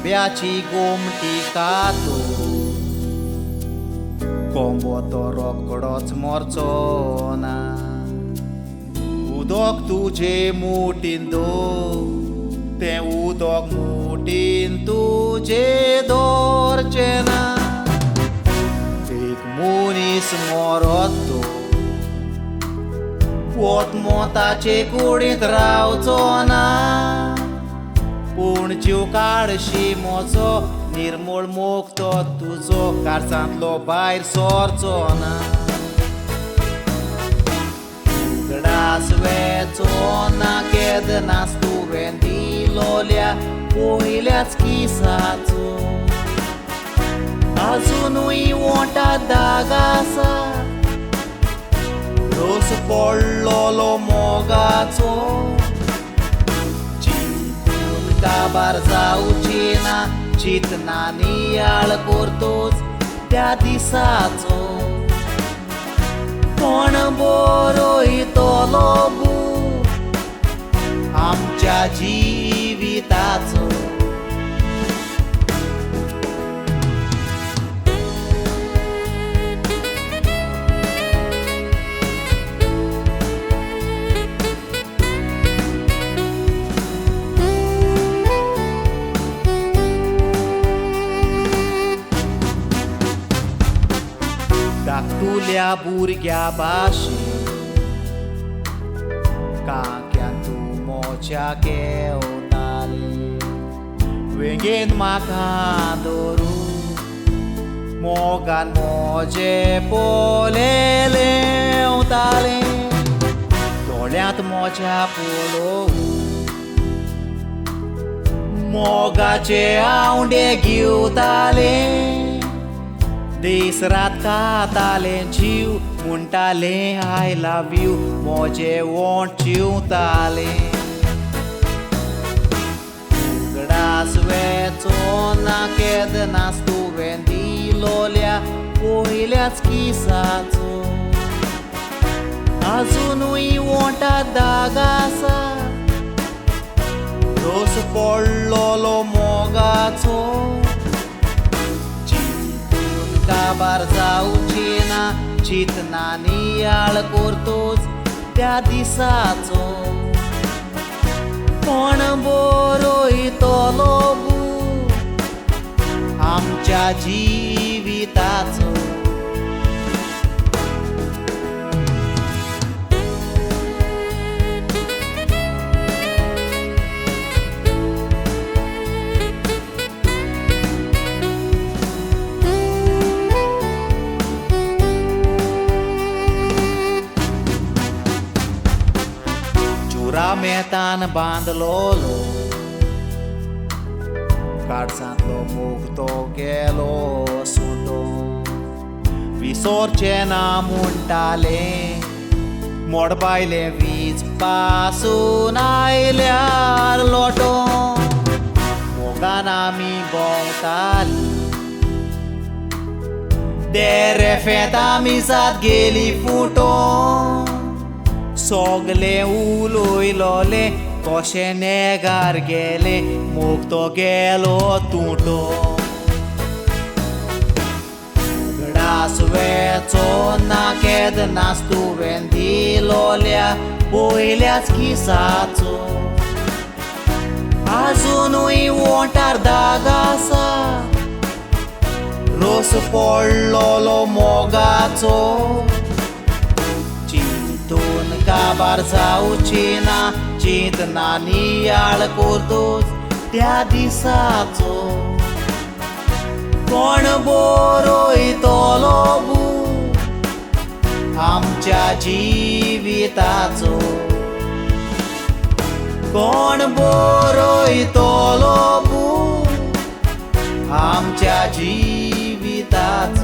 कोंब्याची गोमटी कातो कोंबो तो रोकडोच मरचो ना उदक तुजे मुठीन दो तें उदक मुठीन तुजे दवरचें ना एक मनीस मरत पोतमोताचे कुडींत रावचो ना पूण जीव काडशी मोचो निर्मूळ मोगतो तुजो कारसांतलो भायर सरचो ना उगडास वेचो ना केदनास तुवें दिलोल्या पयल्याच किसाचो अजुनूय ओंटात दाग आसा रोस पडलोलो मोगाचो चिंतून काबार जावची ना चिंतना नियाळ करतोच त्या दिसाचो कोण बरयतलो बूक आमच्या जिविताचो धाकटुल्या भुरग्या भाशेन कांक्यान तूं मोच्या केवताले वेंगेन म्हाका धरून मोगान मोजे पोलेले वताले दोळ्यांत मोच्या पळोवन मोगाचे आवंडे घेवताले दीस रात काताले जीव म्हणटाले आय लव यू मोजे वोंट चिवताले उगडास वेचो ना केदनास तुवें दिलोल्या पयल्याच किसाचो अजुनूय ओंटात दाग आसा रोस पडलोलो मोगाचो काबार जावची ना चिंतना नियाळ करतोच त्या दिसाचो कोण बरयतलो बूक आमच्या जिविताचो मेतान बांदलोलो काडसांतलो मोग तो गेलो सुटोन विसरचे ना म्हणटाले मोडबायले वीज पासून आयल्यार लोटोन मोगान आमी भोंवताली देरेफेत आमी सात गेली फुटोन सोगले उलोयलोले कशे नेगार गेले मोग तो गेलो तुटो उगडास वेचो ना केदनास तुवें दिलोल्या पयल्याच किसाचो अजुनूय ओंटार दाग आसा रोस पडलोलो मोगाचो काबार जावची ना चिंतना नियाळ करतोच त्या दिसाचो कोण बरयतलो बूक आमच्या जिविताचो कोण बरयतलो बूक आमच्या जिविताचो